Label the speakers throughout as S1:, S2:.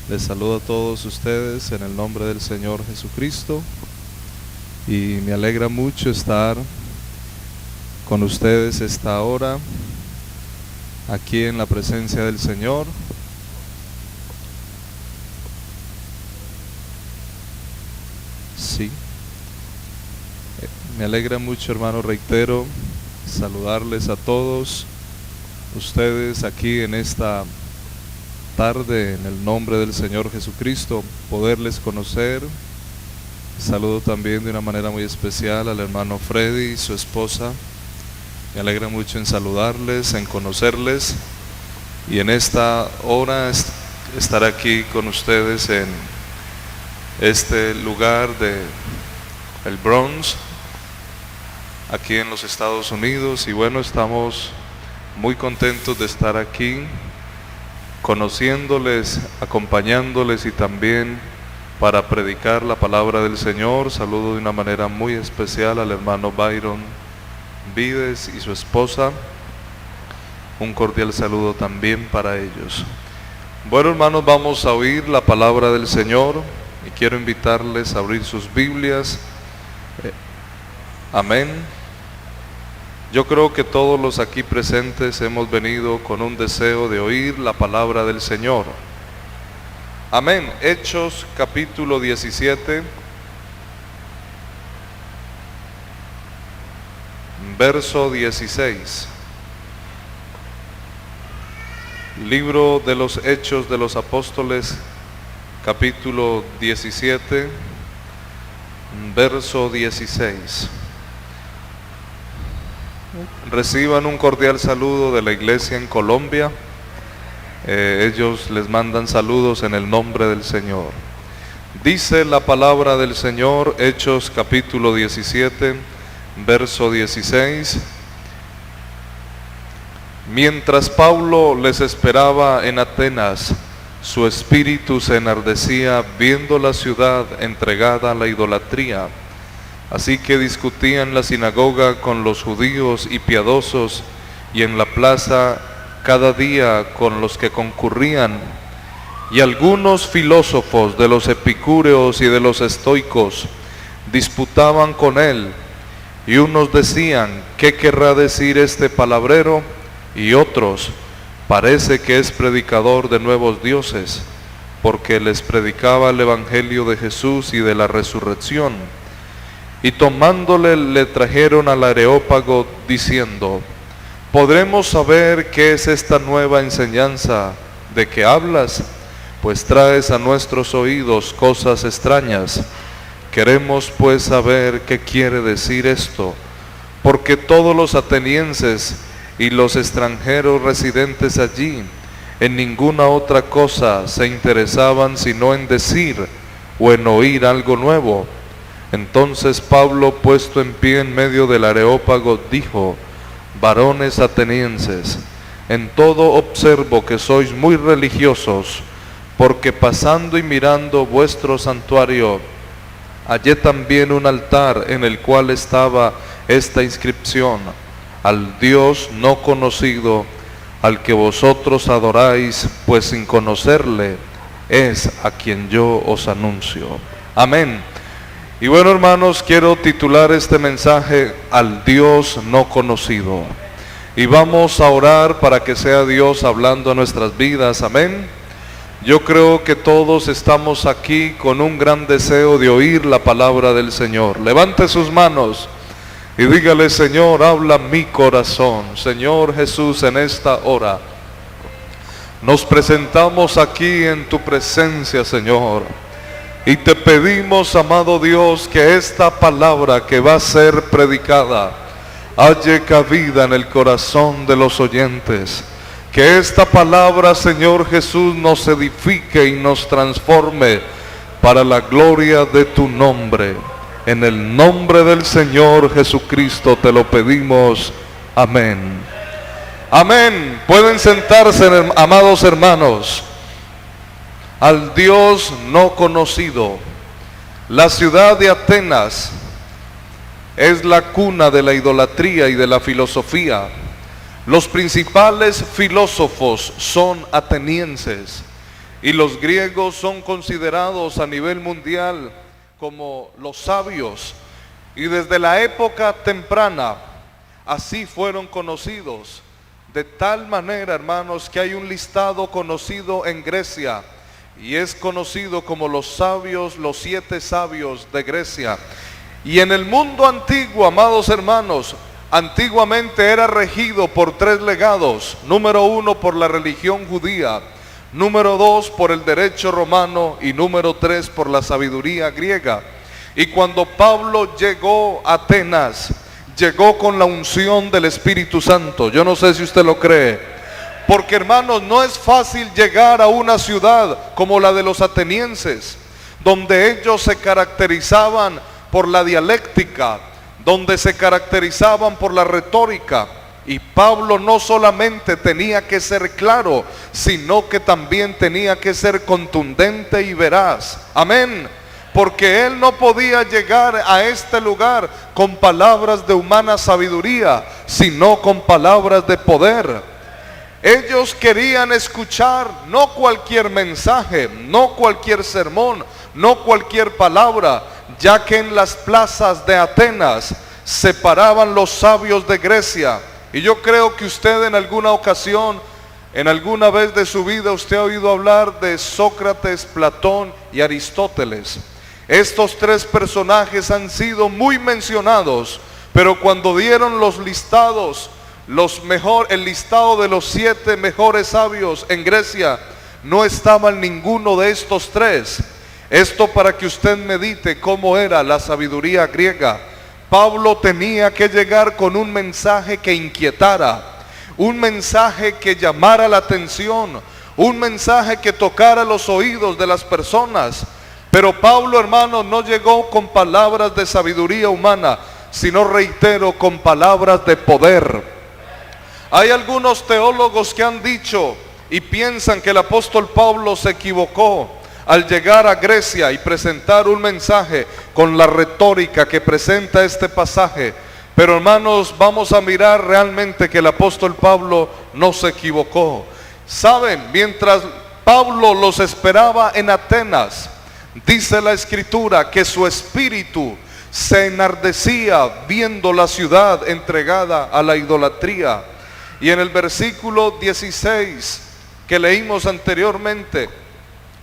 S1: Les saludo a todos ustedes en el nombre del Señor Jesucristo y me alegra mucho estar con ustedes esta hora aquí en la presencia del Señor. Sí, me alegra mucho, hermano, reitero, saludarles a todos ustedes aquí en esta tarde en el nombre del Señor Jesucristo, poderles conocer. Saludo también de una manera muy especial al hermano Freddy y su esposa. Me alegra mucho en saludarles, en conocerles y en esta hora estar aquí con ustedes en este lugar de el Bronx, aquí en los Estados Unidos. Y bueno, estamos muy contentos de estar aquí, conociéndoles, acompañándoles y también para predicar la palabra del Señor. Saludo de una manera muy especial al hermano Byron Vides y su esposa. Un cordial saludo también para ellos. Bueno, hermanos, vamos a oír la palabra del Señor y quiero invitarles a abrir sus Biblias. Amén. Yo creo que todos los aquí presentes hemos venido con un deseo de oír la palabra del Señor. Amén. Hechos capítulo 17, verso 16. Libro de los Hechos de los Apóstoles, capítulo 17, verso 16. Reciban un cordial saludo de la iglesia en Colombia. Ellos les mandan saludos en el nombre del Señor. Dice la palabra del Señor, Hechos capítulo 17, verso 16. Mientras Pablo les esperaba en Atenas, su espíritu se enardecía viendo la ciudad entregada a la idolatría. Así que discutía en la sinagoga con los judíos y piadosos, y en la plaza cada día con los que concurrían. Y algunos filósofos de los epicúreos y de los estoicos disputaban con él, y unos decían: ¿qué querrá decir este palabrero? Y otros: parece que es predicador de nuevos dioses, porque les predicaba el evangelio de Jesús y de la resurrección. Y tomándole le trajeron al Areópago diciendo: ¿podremos saber qué es esta nueva enseñanza de que hablas? Pues traes a nuestros oídos cosas extrañas. Queremos pues saber qué quiere decir esto, porque todos los atenienses y los extranjeros residentes allí en ninguna otra cosa se interesaban sino en decir o en oír algo nuevo. Entonces Pablo, puesto en pie en medio del Areópago, dijo: varones atenienses, en todo observo que sois muy religiosos, porque pasando y mirando vuestro santuario, hallé también un altar en el cual estaba esta inscripción: al Dios no conocido, al que vosotros adoráis, pues sin conocerle es a quien yo os anuncio. Amén. Y bueno, hermanos, quiero titular este mensaje: al Dios no conocido. Y vamos a orar para que sea Dios hablando a nuestras vidas. Amén. Yo creo que todos estamos aquí con un gran deseo de oír la palabra del Señor. Levante sus manos y dígale: Señor, habla mi corazón. Señor Jesús, en esta hora nos presentamos aquí en tu presencia, Señor. Y te pedimos, amado Dios, que esta palabra que va a ser predicada halle cabida en el corazón de los oyentes. Que esta palabra, Señor Jesús, nos edifique y nos transforme para la gloria de tu nombre. En el nombre del Señor Jesucristo te lo pedimos. Amén. Amén. Pueden sentarse, amados hermanos. Al Dios no conocido. La ciudad de Atenas es la cuna de la idolatría y de la filosofía. Los principales filósofos son atenienses. Y los griegos son considerados a nivel mundial como los sabios. Y desde la época temprana, así fueron conocidos. De tal manera, hermanos, que hay un listado conocido en Grecia, y es conocido como los sabios, los 7 sabios de Grecia. Y en el mundo antiguo, amados hermanos, antiguamente era regido por 3 legados. Número 1, por la religión judía. Número 2, por el derecho romano. Y número 3, por la sabiduría griega. Y cuando Pablo llegó a Atenas, llegó con la unción del Espíritu Santo. Yo no sé si usted lo cree. Porque, hermanos, no es fácil llegar a una ciudad como la de los atenienses, donde ellos se caracterizaban por la dialéctica, donde se caracterizaban por la retórica. Y Pablo no solamente tenía que ser claro, sino que también tenía que ser contundente y veraz. Amén. Porque él no podía llegar a este lugar con palabras de humana sabiduría, sino con palabras de poder. Ellos querían escuchar no cualquier mensaje, no cualquier sermón, no cualquier palabra, ya que en las plazas de Atenas se paraban los sabios de Grecia. Y yo creo que usted en alguna ocasión, en alguna vez de su vida, usted ha oído hablar de Sócrates, Platón y Aristóteles. Estos 3 personajes han sido muy mencionados, pero cuando dieron los listados, el listado de los 7 mejores sabios en Grecia, no estaba ninguno de estos 3. Esto para que usted medite cómo era la sabiduría griega. Pablo tenía que llegar con un mensaje que inquietara, un mensaje que llamara la atención, un mensaje que tocara los oídos de las personas. Pero Pablo, hermano, no llegó con palabras de sabiduría humana, sino, reitero, con palabras de poder. Hay algunos teólogos que han dicho y piensan que el apóstol Pablo se equivocó al llegar a Grecia y presentar un mensaje con la retórica que presenta este pasaje. Pero, hermanos, vamos a mirar realmente que el apóstol Pablo no se equivocó. Saben, mientras Pablo los esperaba en Atenas, dice la Escritura que su espíritu se enardecía viendo la ciudad entregada a la idolatría. Y en el versículo 16 que leímos anteriormente,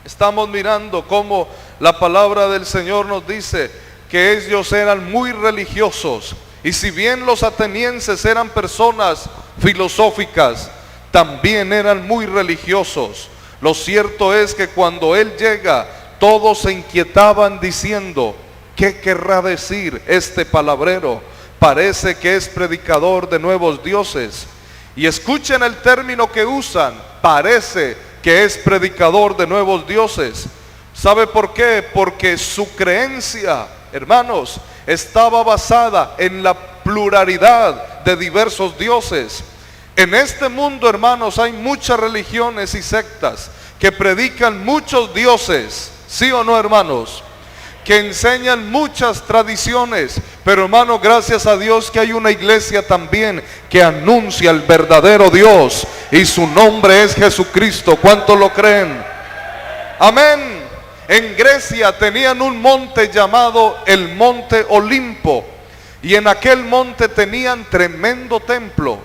S1: estamos mirando cómo la palabra del Señor nos dice que ellos eran muy religiosos. Y si bien los atenienses eran personas filosóficas, también eran muy religiosos. Lo cierto es que cuando él llega, todos se inquietaban diciendo: ¿qué querrá decir este palabrero? Parece que es predicador de nuevos dioses. Y escuchen el término que usan: parece que es predicador de nuevos dioses. ¿Sabe por qué? Porque su creencia, hermanos, estaba basada en la pluralidad de diversos dioses. En este mundo, hermanos, hay muchas religiones y sectas que predican muchos dioses, ¿sí o no, hermanos? Que enseñan muchas tradiciones, pero, hermano, gracias a Dios que hay una iglesia también que anuncia el verdadero Dios, y su nombre es Jesucristo. ¿Cuántos lo creen? Amén. En Grecia tenían un monte llamado el Monte Olimpo, y en aquel monte tenían tremendo templo,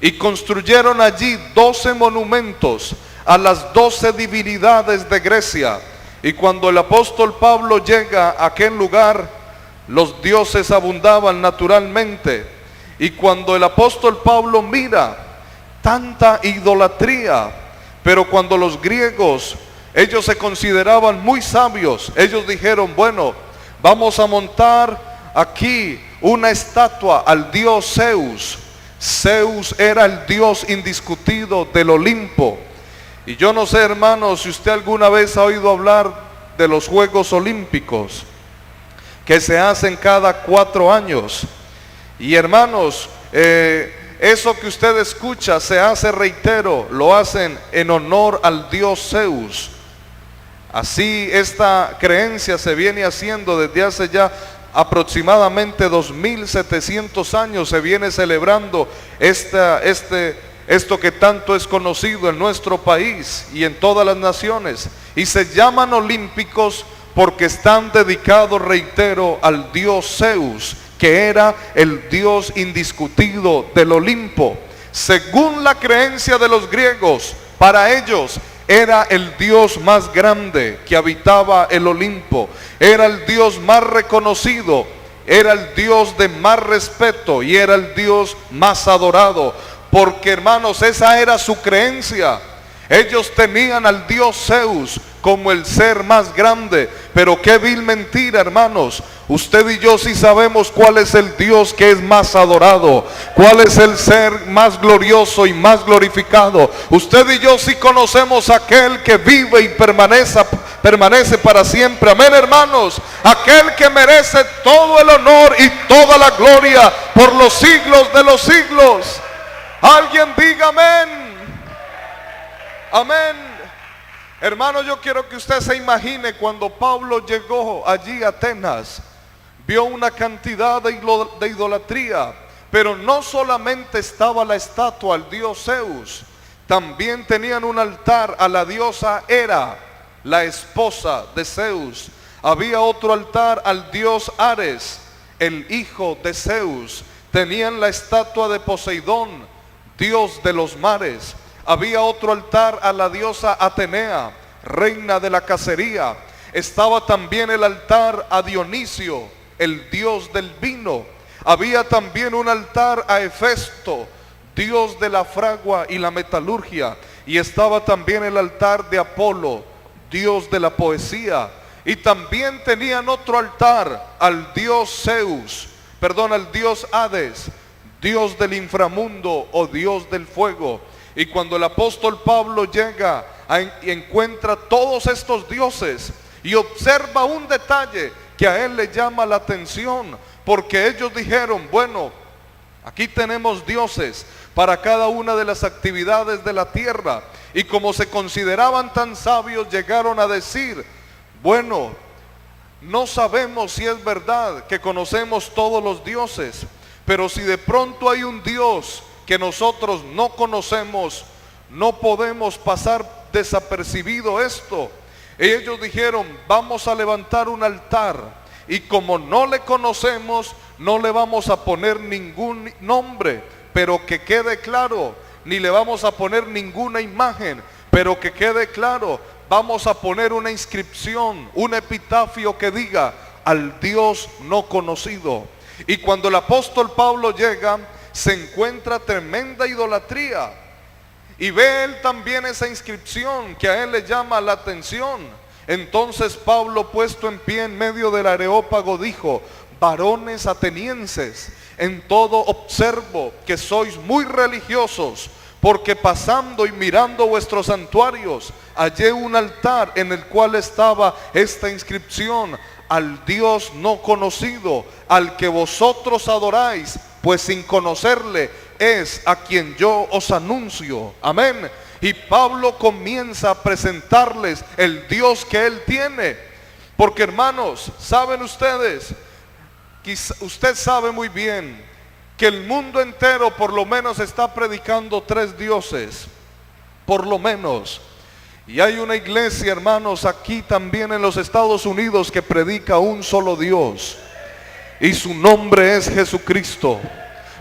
S1: y construyeron allí 12 monumentos a las 12 divinidades de Grecia. Y cuando el apóstol Pablo llega a aquel lugar, los dioses abundaban naturalmente. Y cuando el apóstol Pablo mira tanta idolatría, pero cuando los griegos, ellos se consideraban muy sabios, ellos dijeron: bueno, vamos a montar aquí una estatua al dios Zeus. Zeus era el dios indiscutido del Olimpo. Y yo no sé, hermanos, si usted alguna vez ha oído hablar de los Juegos Olímpicos que se hacen cada 4 años. Y, hermanos, eso que usted escucha se hace, reitero, lo hacen en honor al dios Zeus. Así esta creencia se viene haciendo desde hace ya aproximadamente 2700 años. Se viene celebrando este esto que tanto es conocido en nuestro país y en todas las naciones, y se llaman olímpicos porque están dedicados, reitero, al dios Zeus, que era el dios indiscutido del Olimpo. Según la creencia de los griegos, para ellos era el dios más grande que habitaba el Olimpo, era el dios más reconocido, era el dios de más respeto y era el dios más adorado, porque hermanos, esa era su creencia. Ellos tenían al dios Zeus como el ser más grande, pero qué vil mentira, hermanos. Usted y yo sí sabemos cuál es el Dios que es más adorado, cuál es el ser más glorioso y más glorificado. Usted y yo sí conocemos a aquel que vive y permanece para siempre. Amén, hermanos. Aquel que merece todo el honor y toda la gloria por los siglos de los siglos. Alguien diga amén. Amén. Hermano, yo quiero que usted se imagine cuando Pablo llegó allí a Atenas, vio una cantidad de idolatría, pero no solamente estaba la estatua al dios Zeus, también tenían un altar a la diosa Hera, la esposa de Zeus. Había otro altar al dios Ares, el hijo de Zeus. Tenían la estatua de Poseidón, dios de los mares. Había otro altar a la diosa Atenea, reina de la cacería. Estaba también el altar a Dionisio, el dios del vino. Había también un altar a Hefesto, dios de la fragua y la metalurgia. Y estaba también el altar de Apolo, dios de la poesía. Y también tenían otro altar al dios al dios Hades, dios del inframundo o dios del fuego. Y cuando el apóstol Pablo llega y encuentra todos estos dioses y observa un detalle que a él le llama la atención, porque ellos dijeron, bueno, aquí tenemos dioses para cada una de las actividades de la tierra. Y como se consideraban tan sabios, llegaron a decir, bueno, no sabemos si es verdad que conocemos todos los dioses, pero si de pronto hay un Dios que nosotros no conocemos, no podemos pasar desapercibido esto. Ellos dijeron, vamos a levantar un altar, y como no le conocemos, no le vamos a poner ningún nombre, pero que quede claro, ni le vamos a poner ninguna imagen, pero que quede claro, vamos a poner una inscripción, un epitafio que diga, al Dios no conocido. Y cuando el apóstol Pablo llega, se encuentra tremenda idolatría, y ve él también esa inscripción que a él le llama la atención. Entonces Pablo, puesto en pie en medio del Areópago, dijo, varones atenienses, en todo observo que sois muy religiosos, porque pasando y mirando vuestros santuarios, hallé un altar en el cual estaba esta inscripción, al Dios no conocido, al que vosotros adoráis, pues sin conocerle es a quien yo os anuncio. Amén. Y Pablo comienza a presentarles el Dios que él tiene. Porque hermanos, saben ustedes, usted sabe muy bien que el mundo entero por lo menos está predicando 3 dioses, por lo menos. Y hay una iglesia, hermanos, aquí también en los Estados Unidos que predica un solo Dios, y su nombre es Jesucristo.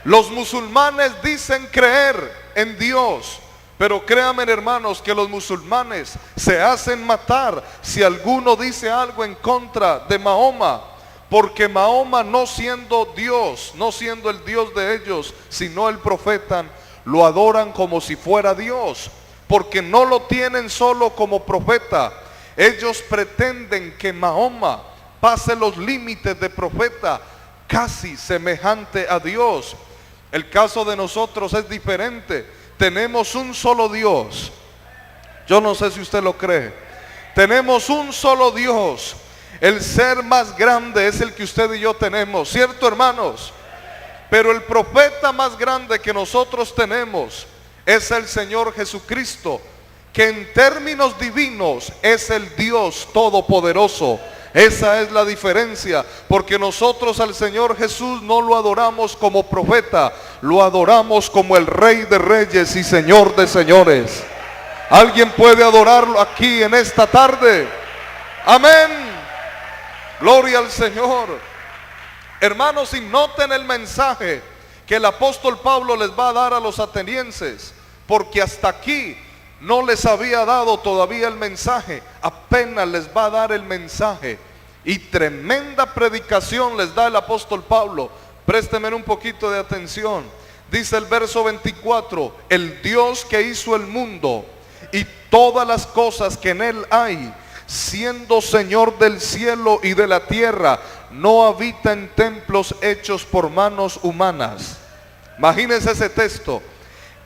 S1: Los musulmanes dicen creer en Dios, pero créanme, hermanos, que los musulmanes se hacen matar si alguno dice algo en contra de Mahoma, porque Mahoma, no siendo Dios, no siendo el Dios de ellos, sino el profeta, lo adoran como si fuera Dios, porque no lo tienen solo como profeta. Ellos pretenden que Mahoma pase los límites de profeta, casi semejante a Dios. El caso de nosotros es diferente. Tenemos un solo Dios. Yo no sé si usted lo cree. Tenemos un solo Dios. El ser más grande es el que usted y yo tenemos, ¿cierto, hermanos? Pero el profeta más grande que nosotros tenemos es el Señor Jesucristo, que en términos divinos es el Dios todopoderoso, Esa es la diferencia, porque nosotros al Señor Jesús no lo adoramos como profeta, lo adoramos como el Rey de Reyes y Señor de Señores. ¿Alguien puede adorarlo aquí en esta tarde? Amén. Gloria al Señor. Hermanos, y noten el mensaje que el apóstol Pablo les va a dar a los atenienses, porque hasta aquí no les había dado todavía el mensaje, apenas les va a dar el mensaje. Y tremenda predicación les da el apóstol Pablo. Présteme un poquito de atención. Dice el verso 24: el Dios que hizo el mundo y todas las cosas que en él hay, siendo Señor del cielo y de la tierra, no habita en templos hechos por manos humanas. Imagínense ese texto.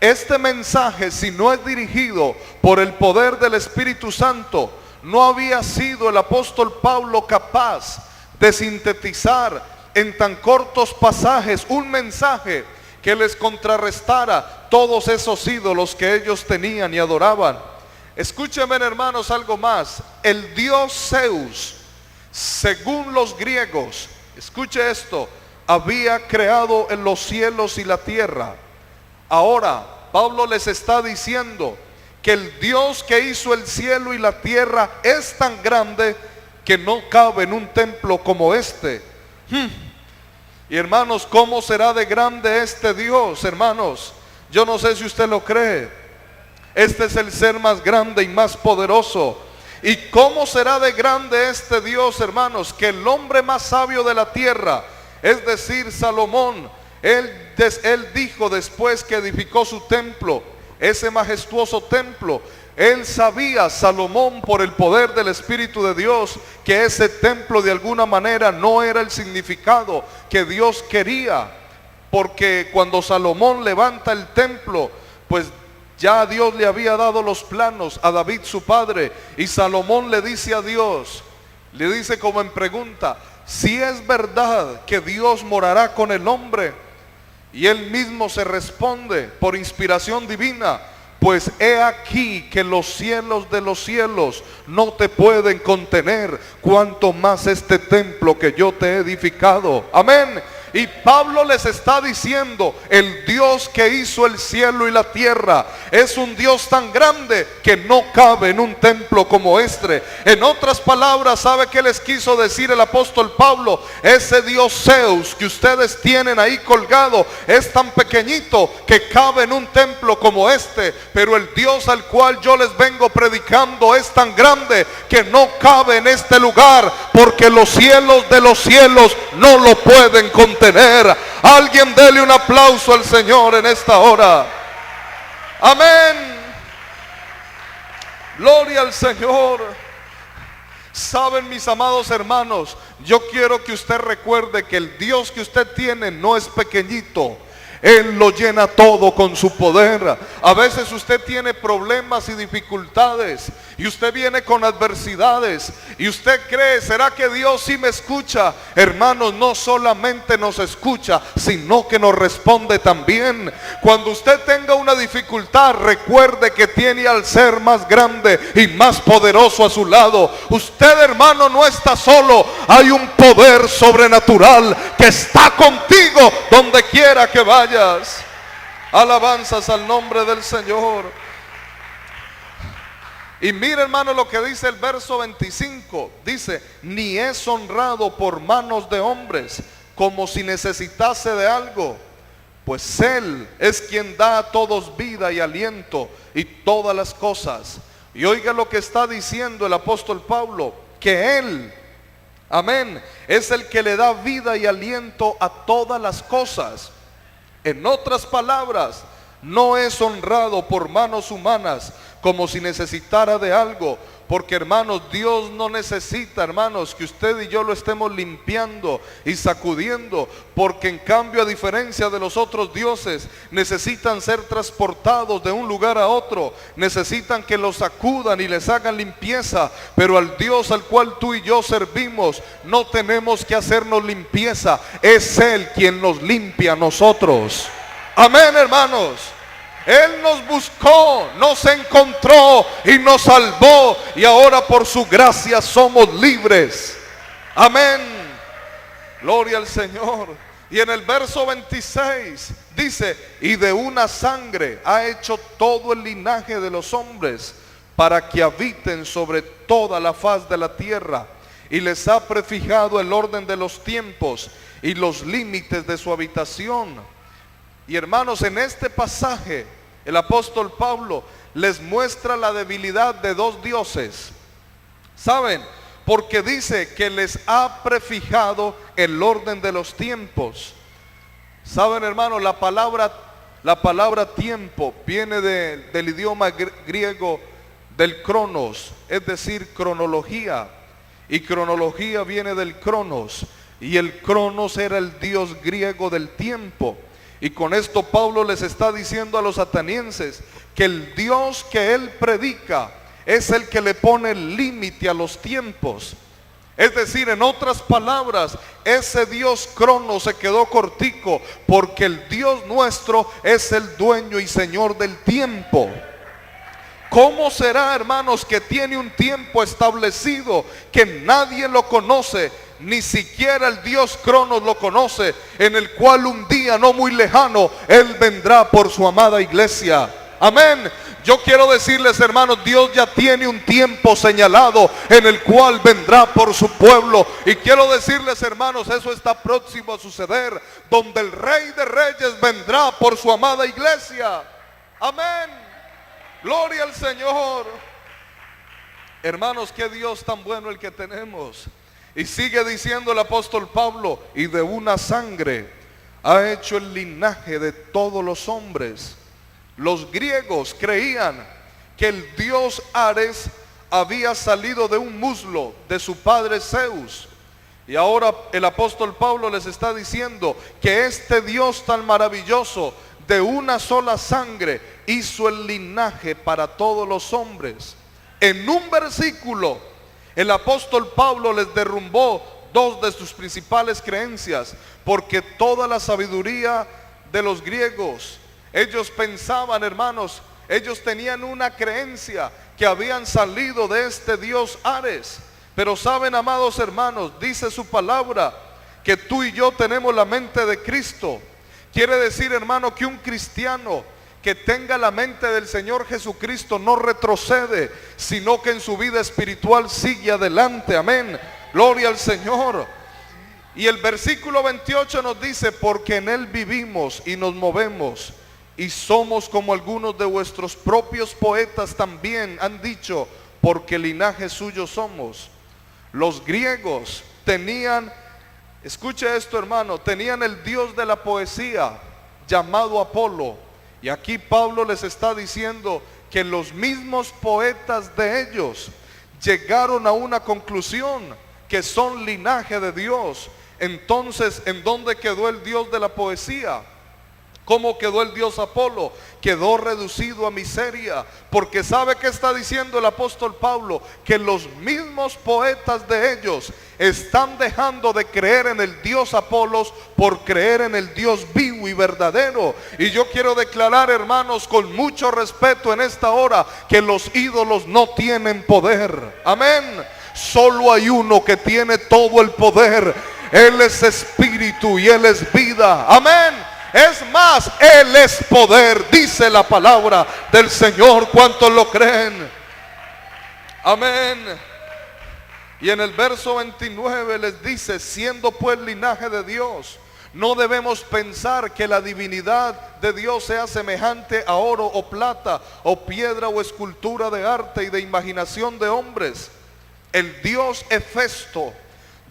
S1: Este mensaje, si no es dirigido por el poder del Espíritu Santo, no había sido el apóstol Pablo capaz de sintetizar en tan cortos pasajes un mensaje que les contrarrestara todos esos ídolos que ellos tenían y adoraban. Escúchenme, hermanos, algo más. El dios Zeus, según los griegos, escuche esto, había creado en los cielos y la tierra. Ahora, Pablo les está diciendo que el Dios que hizo el cielo y la tierra es tan grande que no cabe en un templo como este. Y hermanos, ¿cómo será de grande este Dios, hermanos? Yo no sé si usted lo cree. Este es el ser más grande y más poderoso. ¿Y cómo será de grande este Dios, hermanos? Que el hombre más sabio de la tierra, es decir, Salomón, él dijo después que edificó su templo, ese majestuoso templo, él sabía, Salomón, por el poder del Espíritu de Dios, que ese templo de alguna manera no era el significado que Dios quería, porque cuando Salomón levanta el templo, pues ya Dios le había dado los planos a David su padre, y Salomón le dice a Dios, le dice como en pregunta, si es verdad que Dios morará con el hombre. Y él mismo se responde por inspiración divina, pues he aquí que los cielos de los cielos no te pueden contener, cuanto más este templo que yo te he edificado. Amén. Y Pablo les está diciendo, el Dios que hizo el cielo y la tierra es un Dios tan grande que no cabe en un templo como este. En otras palabras, ¿sabe qué les quiso decir el apóstol Pablo? Ese Dios Zeus que ustedes tienen ahí colgado es tan pequeñito que cabe en un templo como este, pero el Dios al cual yo les vengo predicando es tan grande que no cabe en este lugar, porque los cielos de los cielos no lo pueden contener. Alguien dele un aplauso al Señor en esta hora. Amén. Gloria al Señor. Saben, mis amados hermanos, yo quiero que usted recuerde que el Dios que usted tiene no es pequeñito. Él lo llena todo con su poder. A veces usted tiene problemas y dificultades, y usted viene con adversidades, y usted cree, ¿será que Dios sí me escucha? Hermanos, no solamente nos escucha, sino que nos responde también. Cuando usted tenga una dificultad, recuerde que tiene al ser más grande y más poderoso a su lado. Usted, hermano, no está solo. Hay un poder sobrenatural que está contigo donde quiera que vaya. Alabanzas al nombre del Señor. Y mire, hermano, lo que dice el verso 25. Dice, ni es honrado por manos de hombres, como si necesitase de algo, pues Él es quien da a todos vida y aliento y todas las cosas. Y oiga lo que está diciendo el apóstol Pablo, que Él, amén, es el que le da vida y aliento a todas las cosas. En otras palabras, no es honrado por manos humanas como si necesitara de algo, porque, hermanos, Dios no necesita, hermanos, que usted y yo lo estemos limpiando y sacudiendo, porque en cambio, a diferencia de los otros dioses, necesitan ser transportados de un lugar a otro, necesitan que los sacudan y les hagan limpieza, pero al Dios al cual tú y yo servimos, no tenemos que hacernos limpieza, es Él quien nos limpia a nosotros. Amén, hermanos. Él nos buscó, nos encontró y nos salvó, y ahora por su gracia somos libres. Amén. Gloria al Señor. Y en el verso 26 dice, y de una sangre ha hecho todo el linaje de los hombres para que habiten sobre toda la faz de la tierra, y les ha prefijado el orden de los tiempos y los límites de su habitación. Y hermanos, en este pasaje el apóstol Pablo les muestra la debilidad de dos dioses. ¿Saben? Porque dice que les ha prefijado el orden de los tiempos. ¿Saben, hermanos? La palabra tiempo viene del idioma griego del cronos, es decir, cronología. Y cronología viene del cronos. Y el cronos era el dios griego del tiempo. Y con esto Pablo les está diciendo a los atenienses que el Dios que él predica es el que le pone el límite a los tiempos. Es decir, en otras palabras, ese Dios Cronos se quedó cortico, porque el Dios nuestro es el dueño y Señor del tiempo. ¿Cómo será, hermanos, que tiene un tiempo establecido que nadie lo conoce? Ni siquiera el Dios Cronos lo conoce, en el cual un día no muy lejano Él vendrá por su amada iglesia. Amén. Yo quiero decirles, hermanos, Dios ya tiene un tiempo señalado en el cual vendrá por su pueblo. Y quiero decirles, hermanos, eso está próximo a suceder, donde el Rey de Reyes vendrá por su amada iglesia. Amén. Gloria al Señor. Hermanos, qué Dios tan bueno el que tenemos. Y sigue diciendo el apóstol Pablo, y de una sangre ha hecho el linaje de todos los hombres. Los griegos creían que el dios Ares había salido de un muslo de su padre Zeus. Y ahora el apóstol Pablo les está diciendo que este Dios tan maravilloso, de una sola sangre, hizo el linaje para todos los hombres. En un versículo, el apóstol Pablo les derrumbó dos de sus principales creencias, porque toda la sabiduría de los griegos, ellos pensaban, hermanos, ellos tenían una creencia que habían salido de este dios Ares. Pero saben, amados hermanos, dice su palabra que tú y yo tenemos la mente de Cristo. Quiere decir, hermano, que un cristiano que tenga la mente del Señor Jesucristo no retrocede, sino que en su vida espiritual sigue adelante. Amén. Gloria al Señor. Y el versículo 28 nos dice, porque en Él vivimos y nos movemos, y somos como algunos de vuestros propios poetas también han dicho, porque linaje suyo somos. Los griegos tenían, escuche esto, hermano, tenían el dios de la poesía llamado Apolo. Y aquí Pablo les está diciendo que los mismos poetas de ellos llegaron a una conclusión, que son linaje de Dios. Entonces, ¿en dónde quedó el dios de la poesía? ¿Cómo quedó el dios Apolo? Quedó reducido a miseria, porque ¿sabe qué está diciendo el apóstol Pablo? Que los mismos poetas de ellos están dejando de creer en el dios Apolos por creer en el Dios vivo y verdadero. Y yo quiero declarar, hermanos, con mucho respeto en esta hora, que los ídolos no tienen poder. Amén. Solo hay uno que tiene todo el poder. Él es espíritu y Él es vida. Amén. Es más, Él es poder, dice la palabra del Señor. ¿Cuántos lo creen? Amén. Y en el verso 29 les dice, siendo pues linaje de Dios, no debemos pensar que la divinidad de Dios sea semejante a oro o plata, o piedra o escultura de arte y de imaginación de hombres. El dios Hefesto,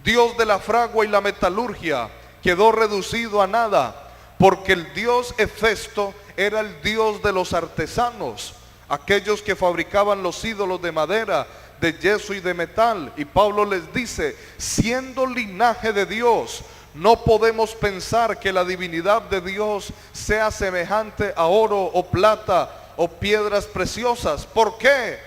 S1: dios de la fragua y la metalurgia, quedó reducido a nada, porque el dios Hefesto era el dios de los artesanos, aquellos que fabricaban los ídolos de madera, de yeso y de metal. Y Pablo les dice, siendo linaje de Dios, no podemos pensar que la divinidad de Dios sea semejante a oro o plata o piedras preciosas. ¿Por qué?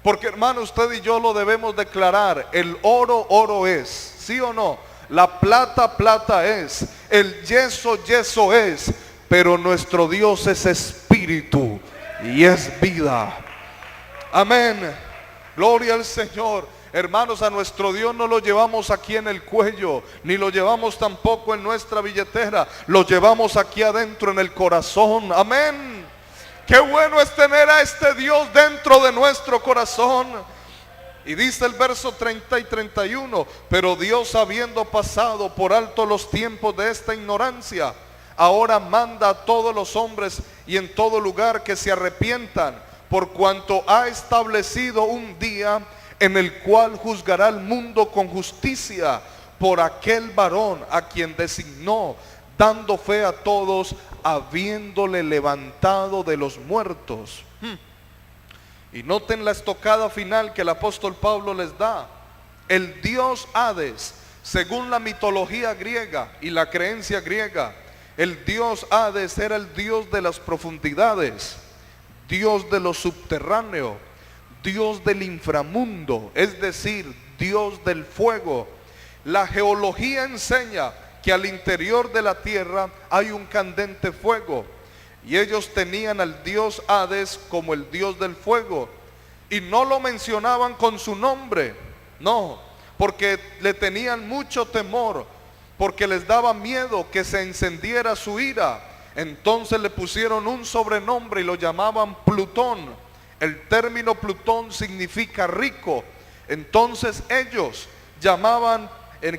S1: Porque, hermano, usted y yo lo debemos declarar. El oro, oro es, ¿sí o no? La plata, plata es. El yeso, yeso es. Pero nuestro Dios es espíritu y es vida. Amén. Gloria al Señor. Hermanos, a nuestro Dios no lo llevamos aquí en el cuello, ni lo llevamos tampoco en nuestra billetera, lo llevamos aquí adentro en el corazón. Amén. Qué bueno es tener a este Dios dentro de nuestro corazón. Y dice el verso 30 y 31, pero Dios, habiendo pasado por alto los tiempos de esta ignorancia, ahora manda a todos los hombres y en todo lugar que se arrepientan, por cuanto ha establecido un día en el cual juzgará al mundo con justicia por aquel varón a quien designó, dando fe a todos, habiéndole levantado de los muertos. Y noten la estocada final que el apóstol Pablo les da. El dios Hades, según la mitología griega y la creencia griega, el dios Hades era el dios de las profundidades, Dios de lo subterráneo, Dios del inframundo, es decir, Dios del fuego. La geología enseña que al interior de la tierra hay un candente fuego, y ellos tenían al dios Hades como el dios del fuego, y no lo mencionaban con su nombre, no, porque le tenían mucho temor, porque les daba miedo que se encendiera su ira. Entonces le pusieron un sobrenombre y lo llamaban Plutón. El término Plutón significa rico. Entonces ellos llamaban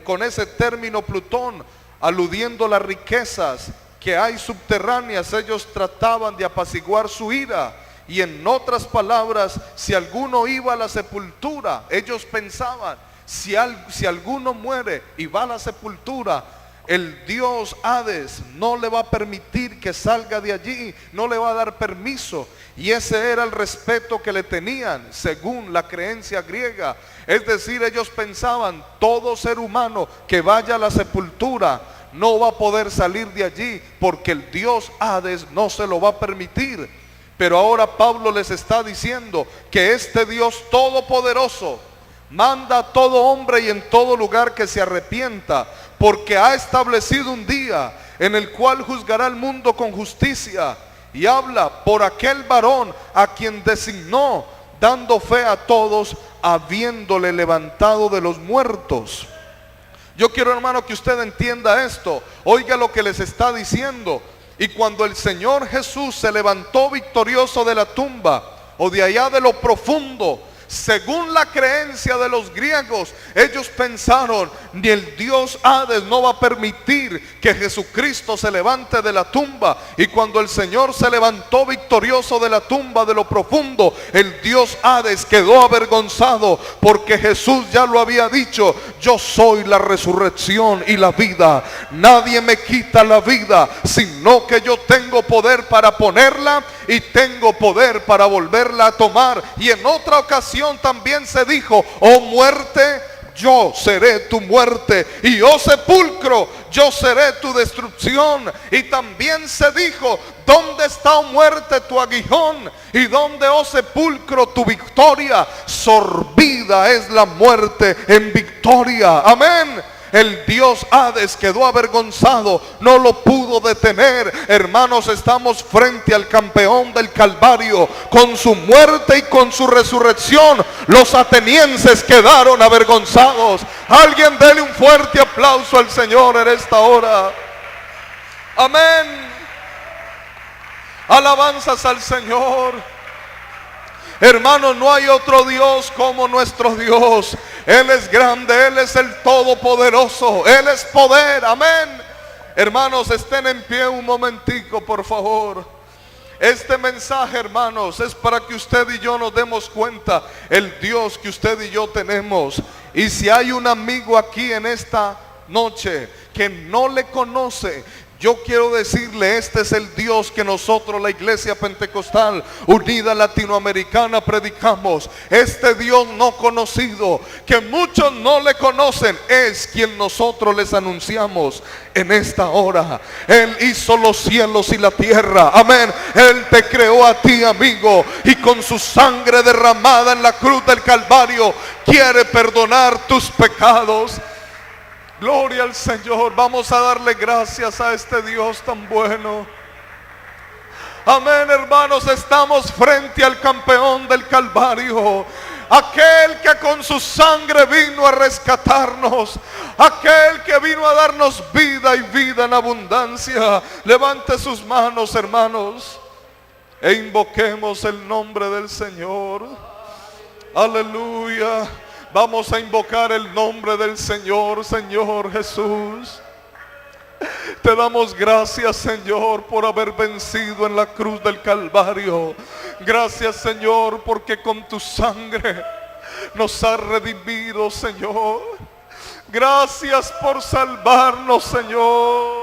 S1: con ese término Plutón, aludiendo las riquezas que hay subterráneas. Ellos trataban de apaciguar su ira. Y en otras palabras, si alguno iba a la sepultura, ellos pensaban, si alguno muere y va a la sepultura, el dios Hades no le va a permitir que salga de allí, no le va a dar permiso. Y ese era el respeto que le tenían según la creencia griega. Es decir, ellos pensaban, todo ser humano que vaya a la sepultura no va a poder salir de allí, porque el dios Hades no se lo va a permitir. Pero ahora Pablo les está diciendo que este Dios todopoderoso manda a todo hombre y en todo lugar que se arrepienta, porque ha establecido un día en el cual juzgará al mundo con justicia, y habla por aquel varón a quien designó, dando fe a todos, habiéndole levantado de los muertos. Yo quiero, hermano, que usted entienda esto. Oiga lo que les está diciendo. Y cuando el Señor Jesús se levantó victorioso de la tumba, o de allá de lo profundo, según la creencia de los griegos, ellos pensaron, ni el dios Hades no va a permitir que Jesucristo se levante de la tumba. Y cuando el Señor se levantó victorioso de la tumba de lo profundo, el dios Hades quedó avergonzado, porque Jesús ya lo había dicho: yo soy la resurrección y la vida, nadie me quita la vida, sino que yo tengo poder para ponerla y tengo poder para volverla a tomar. Y en otra ocasión también se dijo: oh muerte, yo seré tu muerte, y oh sepulcro, yo seré tu destrucción. Y también se dijo: ¿dónde está, oh muerte, tu aguijón? ¿Y dónde, oh sepulcro, tu victoria? Sorbida es la muerte en victoria. Amén. El dios Hades quedó avergonzado, no lo pudo detener. Hermanos, estamos frente al campeón del Calvario. Con su muerte y con su resurrección, los atenienses quedaron avergonzados. Alguien dele un fuerte aplauso al Señor en esta hora. Amén. Alabanzas al Señor. Hermanos, no hay otro Dios como nuestro Dios. Él es grande, Él es el todopoderoso, Él es poder. Amén. Hermanos, estén en pie un momentico, por favor. Este mensaje, hermanos, es para que usted y yo nos demos cuenta el Dios que usted y yo tenemos. Y si hay un amigo aquí en esta noche que no le conoce, yo quiero decirle, este es el Dios que nosotros, la Iglesia Pentecostal Unida Latinoamericana, predicamos. Este Dios no conocido, que muchos no le conocen, es quien nosotros les anunciamos en esta hora. Él hizo los cielos y la tierra. Amén. Él te creó a ti, amigo, y con su sangre derramada en la cruz del Calvario quiere perdonar tus pecados. Gloria al Señor. Vamos a darle gracias a este Dios tan bueno. Amén, hermanos. Estamos frente al campeón del Calvario. aquel que con su sangre vino a rescatarnos, aquel que vino a darnos vida y vida en abundancia. Levante sus manos, hermanos, e invoquemos el nombre del Señor. Aleluya. Vamos a invocar el nombre del Señor. Señor Jesús, te damos gracias, Señor, por haber vencido en la cruz del Calvario. Gracias, Señor, porque con tu sangre nos has redimido, Señor. Gracias por salvarnos, Señor.